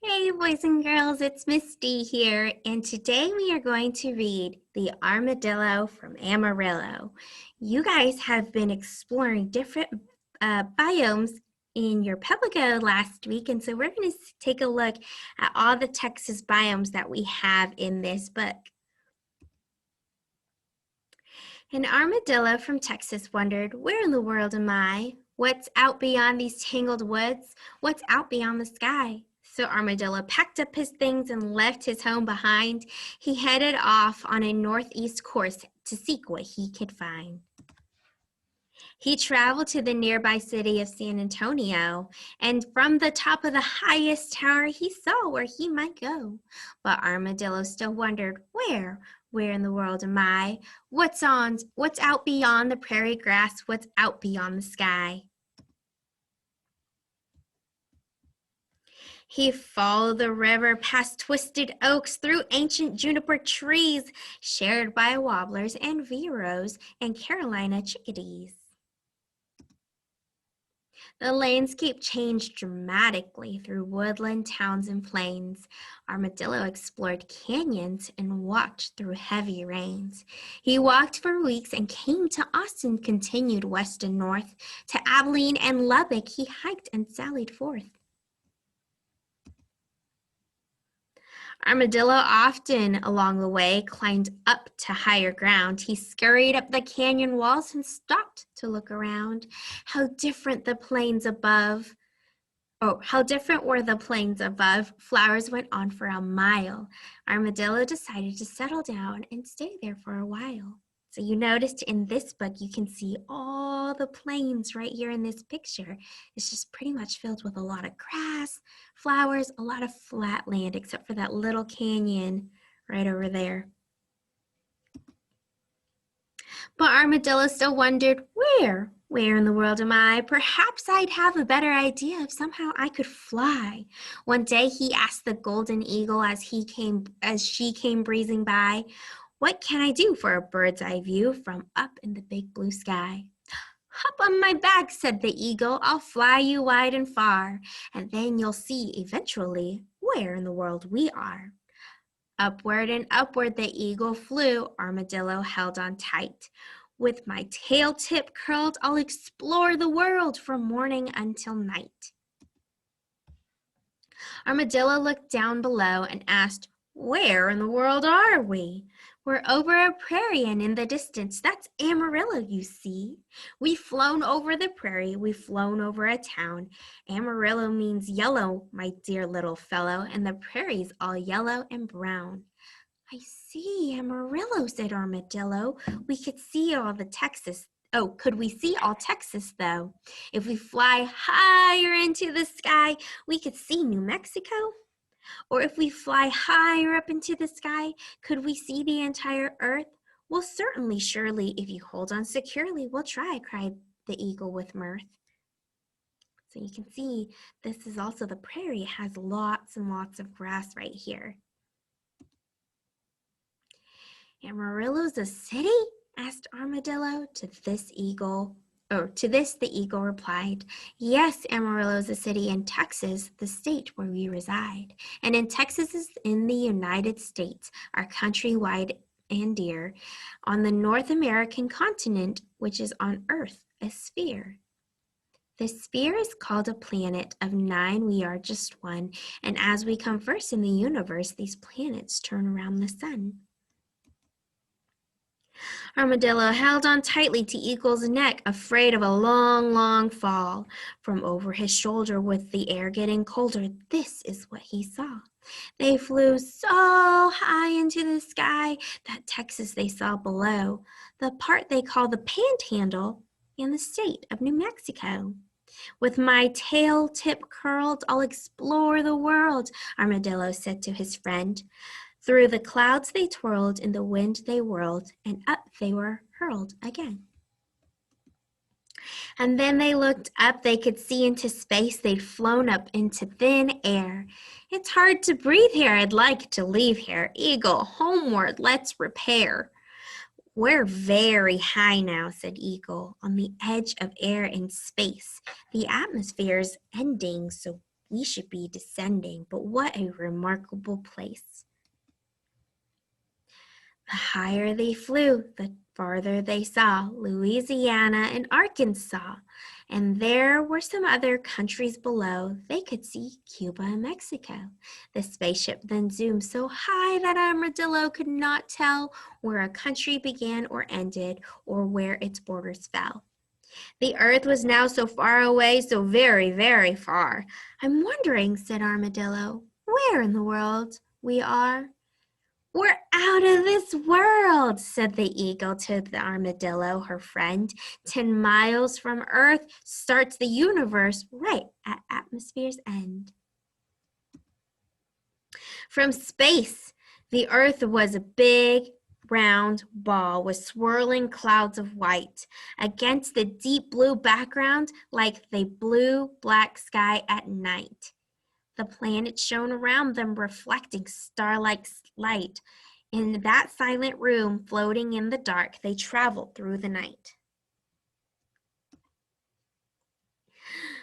Hey boys and girls, it's Misty here, and today we are going to read The Armadillo from Amarillo. You guys have been exploring different biomes in your Publico last week, and so we're going to take a look at all the Texas biomes that we have in this book. An armadillo from Texas wondered, "Where in the world am I? What's out beyond these tangled woods? What's out beyond the sky?" So Armadillo packed up his things and left his home behind. He headed off on a northeast course to seek what he could find. He traveled to the nearby city of San Antonio, and from the top of the highest tower, he saw where he might go. But Armadillo still wondered, where in the world am I? What's out beyond the prairie grass? What's out beyond the sky? He followed the river past twisted oaks, through ancient juniper trees, shared by warblers and vireos and Carolina chickadees. The landscape changed dramatically through woodland, towns, and plains. Armadillo explored canyons and walked through heavy rains. He walked for weeks and came to Austin, continued west and north. To Abilene and Lubbock he hiked and sallied forth. Armadillo often along the way climbed up to higher ground. He scurried up the canyon walls and stopped to look around. How different were the plains above. Flowers went on for a mile. Armadillo decided to settle down and stay there for a while. So you noticed in this book, you can see all the plains right here in this picture. It's just pretty much filled with a lot of grass, flowers, a lot of flat land, except for that little canyon right over there. But Armadillo still wondered, where in the world am I? Perhaps I'd have a better idea if somehow I could fly. One day he asked the golden eagle as she came breezing by, "What can I do for a bird's eye view from up in the big blue sky?" "Hop on my back," said the eagle. "I'll fly you wide and far, and then you'll see eventually where in the world we are." Upward and upward the eagle flew. Armadillo held on tight. "With my tail tip curled, I'll explore the world from morning until night." Armadillo looked down below and asked, "Where in the world are we?" "We're over a prairie, and in the distance, that's Amarillo, you see. We've flown over the prairie, we've flown over a town. Amarillo means yellow, my dear little fellow, and the prairie's all yellow and brown." "I see Amarillo," said Armadillo. "We could see all the Texas. Oh, could we see all Texas, though? If we fly higher into the sky, we could see New Mexico? Or if we fly higher up into the sky, could we see the entire earth?" "Well, certainly, surely, if you hold on securely, we'll try," cried the eagle with mirth. So you can see this is also the prairie. It has lots and lots of grass right here. "Amarillo's a city?" asked Armadillo. To this the eagle replied, "Yes, Amarillo's a city in Texas, the state where we reside. And in Texas is in the United States, our country wide and dear, on the North American continent, which is on Earth, a sphere. The sphere is called a planet. Of 9, we are just one. And as we come first in the universe, these planets turn around the sun." Armadillo held on tightly to Eagle's neck, afraid of a long, long fall. From over his shoulder, with the air getting colder, this is what he saw. They flew so high into the sky that Texas they saw below, the part they call the Panhandle, and the state of New Mexico. "With my tail tip curled, I'll explore the world," Armadillo said to his friend. Through the clouds they twirled, in the wind they whirled, and up they were hurled again. And then they looked up, they could see into space, they'd flown up into thin air. "It's hard to breathe here, I'd like to leave here. Eagle, homeward, let's repair." "We're very high now," said Eagle, "on the edge of air and space. The atmosphere's ending, so we should be descending, but what a remarkable place. The higher they flew, the farther they saw Louisiana and Arkansas. And there were some other countries below. They could see Cuba and Mexico. The spaceship then zoomed so high that Armadillo could not tell where a country began or ended or where its borders fell. The earth was now so far away, so very, very far. I'm wondering, said Armadillo, where in the world we are. We're out of this world, said the eagle to the armadillo, her friend. 10 miles from Earth starts the universe right at atmosphere's end. From space, the Earth was a big, round ball with swirling clouds of white against the deep blue background like the blue-black sky at night. The planets shone around them, reflecting star-like light. In that silent room, floating in the dark, they traveled through the night.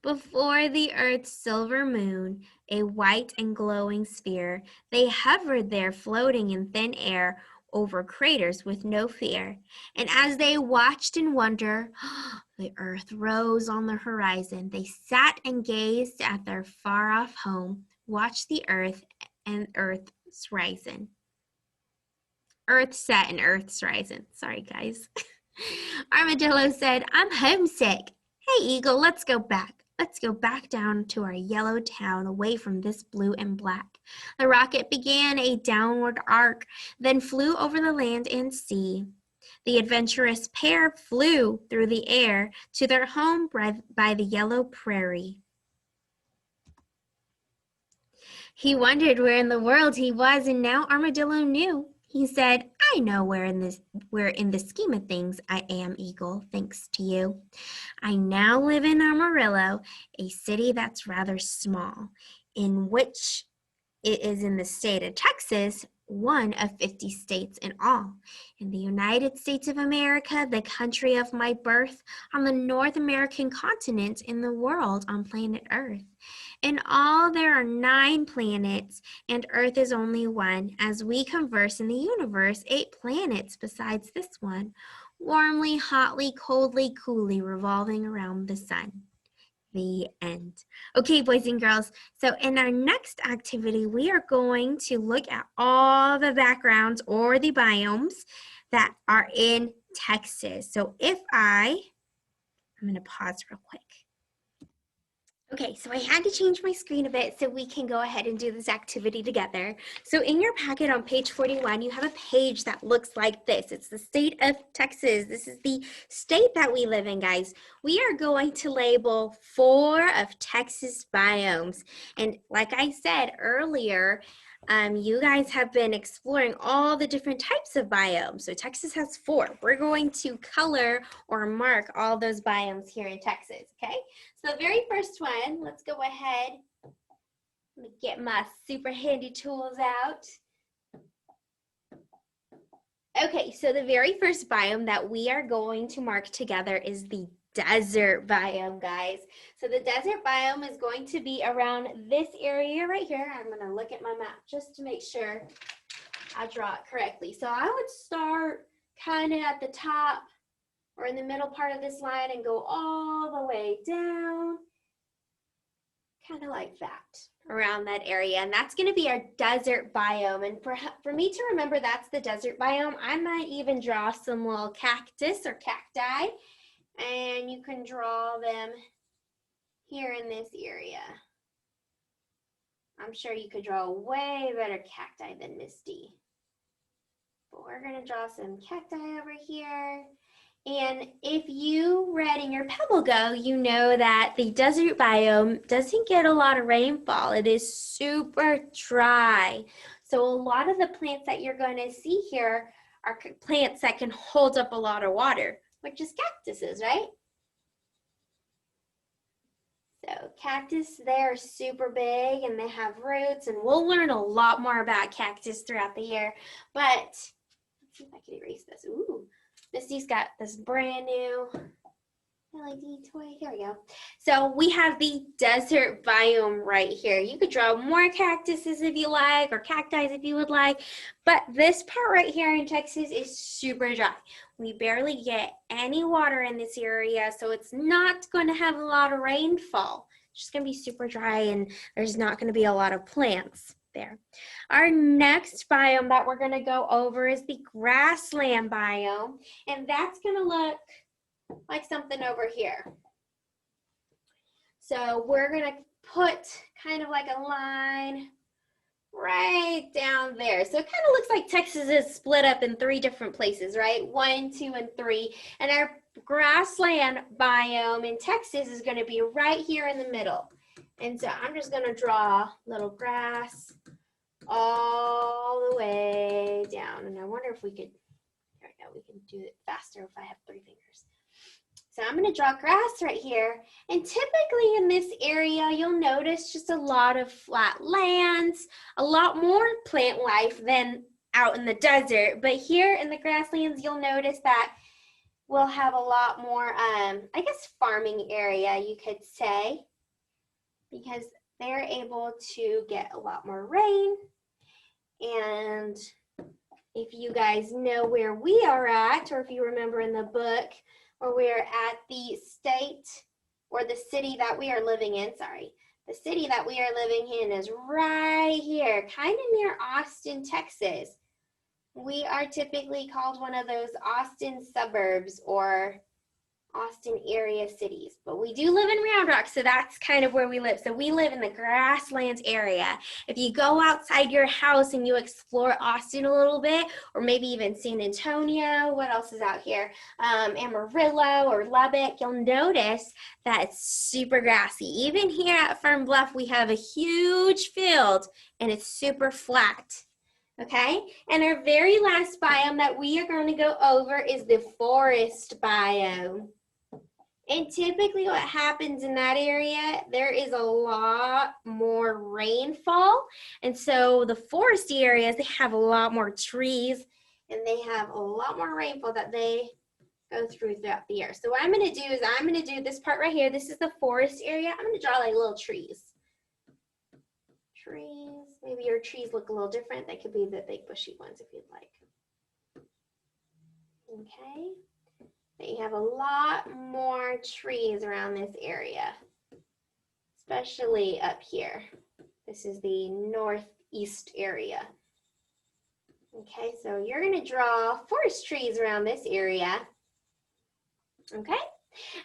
Before the Earth's silver moon, a white and glowing sphere, they hovered there, floating in thin air over craters with no fear. And as they watched in wonder, the Earth rose on the horizon. They sat and gazed at their far-off home, watched the Earth and Earth's rising. Earth set and Earth's rising. Sorry, guys. Armadillo said, I'm homesick. Hey, Eagle, let's go back. Let's go back down to our yellow town, away from this blue and black. The rocket began a downward arc, then flew over the land and sea. The adventurous pair flew through the air to their home by the yellow prairie. He wondered where in the world he was, and now Armadillo knew. He said, I know where in the scheme of things I am, Eagle, thanks to you. I now live in Amarillo, a city that's rather small, in which it is in the state of Texas, one of 50 states in all. In the United States of America, the country of my birth, on the North American continent, in the world on planet Earth. In all, there are 9 planets, and Earth is only one. As we converse in the universe, 8 planets besides this one, warmly, hotly, coldly, coolly, revolving around the sun. The end. Okay, boys and girls, so in our next activity, we are going to look at all the backgrounds or the biomes that are in Texas. So I'm going to pause real quick. Okay, so I had to change my screen a bit so we can go ahead and do this activity together. So in your packet on page 41, you have a page that looks like this. It's the state of Texas. This is the state that we live in, guys. We are going to label 4 of Texas biomes. And like I said earlier, you guys have been exploring all the different types of biomes. So Texas has 4. We're going to color or mark all those biomes here in Texas, okay? So the very first one, let's go ahead. Let me get my super handy tools out. Okay, so the very first biome that we are going to mark together is the desert biome, guys. So the desert biome is going to be around this area right here. I'm going to look at my map just to make sure I draw it correctly. So I would start kind of at the top or in the middle part of this line and go all the way down, kind of like that, around that area. And that's going to be our desert biome. And for me to remember that's the desert biome, I might even draw some little cactus or cacti. And you can draw them here in this area. I'm sure you could draw a way better cacti than Misty. But we're going to draw some cacti over here. And if you read in your Pebble Go, you know that the desert biome doesn't get a lot of rainfall. It is super dry. So a lot of the plants that you're going to see here are plants that can hold up a lot of water, which is cactuses, right? So cactus, they're super big and they have roots, and we'll learn a lot more about cactus throughout the year. But let's see if I can erase this. Ooh, Misty's got this brand new LED toy. Here we go. So we have the desert biome right here. You could draw more cactuses if you like, or cacti if you would like, but this part right here in Texas is super dry. We barely get any water in this area, so it's not going to have a lot of rainfall. It's just going to be super dry, and there's not going to be a lot of plants there. Our next biome that we're going to go over is the grassland biome, and that's going to look like something over here. So we're going to put kind of like a line right down there. So it kind of looks like Texas is split up in 3 different places, right? 1, 2, and 3. And our grassland biome in Texas is going to be right here in the middle. And so I'm just going to draw little grass all the way down. And I wonder if we could, there we go, we can do it faster if I have 3 fingers. So I'm going to draw grass right here. And typically in this area, you'll notice just a lot of flat lands, a lot more plant life than out in the desert. But here in the grasslands, you'll notice that we'll have a lot more, I guess, farming area, you could say, because they're able to get a lot more rain. And if you guys know where we are at, or if you remember in the book, or we're at the state or the city that we are living in, the city that we are living in is right here, kind of near Austin, Texas. We are typically called one of those Austin suburbs or Austin area cities, but we do live in Round Rock, so that's kind of where we live. So we live in the grasslands area. If you go outside your house and you explore Austin a little bit, or maybe even San Antonio, what else is out here? Amarillo or Lubbock, you'll notice that it's super grassy. Even here at Fern Bluff, we have a huge field and it's super flat. Okay, and our very last biome that we are going to go over is the forest biome. And typically what happens in that area, there is a lot more rainfall. And so the foresty areas, they have a lot more trees and they have a lot more rainfall that they go through throughout the year. So what I'm going to do is I'm going to do this part right here. This is the forest area. I'm going to draw like little trees. Maybe your trees look a little different. They could be the big bushy ones if you'd like. Okay. You have a lot more trees around this area, especially up here. This is the northeast area. Okay, so you're going to draw forest trees around this area. Okay,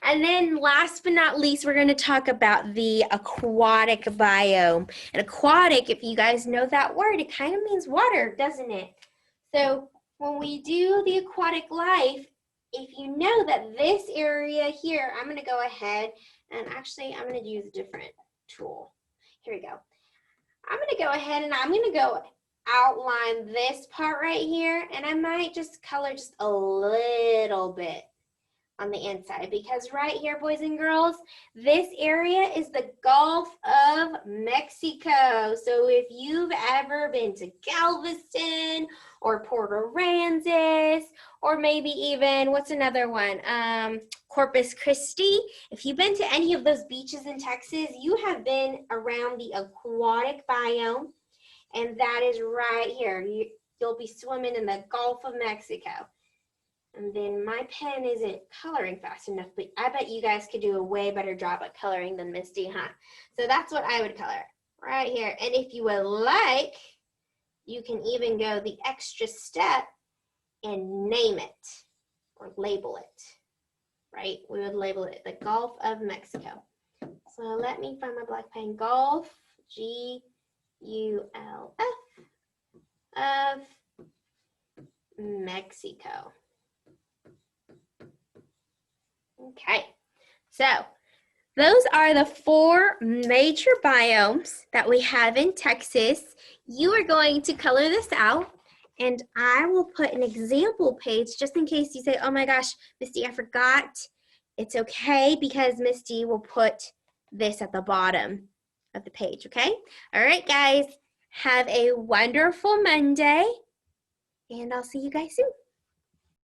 and then last but not least, we're going to talk about the aquatic biome. And aquatic, if you guys know that word, it kind of means water, doesn't it? So when we do the aquatic life, if you know that this area here, I'm going to go ahead and actually I'm going to use a different tool. Here we go. I'm going to go ahead and I'm going to go outline this part right here, and I might just color just a little bit on the inside, because right here, boys and girls, this area is the Gulf of Mexico. So if you've ever been to Galveston or Port Aransas, or maybe even, what's another one? Corpus Christi. If you've been to any of those beaches in Texas, you have been around the aquatic biome, and that is right here. You'll be swimming in the Gulf of Mexico. And then my pen isn't coloring fast enough, but I bet you guys could do a way better job at coloring than Misty, huh? So that's what I would color right here. And if you would like, you can even go the extra step and name it or label it, right? We would label it the Gulf of Mexico. So let me find my black pen. Gulf, G-U-L-F, of Mexico. Okay, so those are the 4 major biomes that we have in Texas. You are going to color this out, and I will put an example page just in case you say, oh my gosh, Misty, I forgot. It's okay, because Misty will put this at the bottom of the page, okay? All right, guys, have a wonderful Monday, and I'll see you guys soon.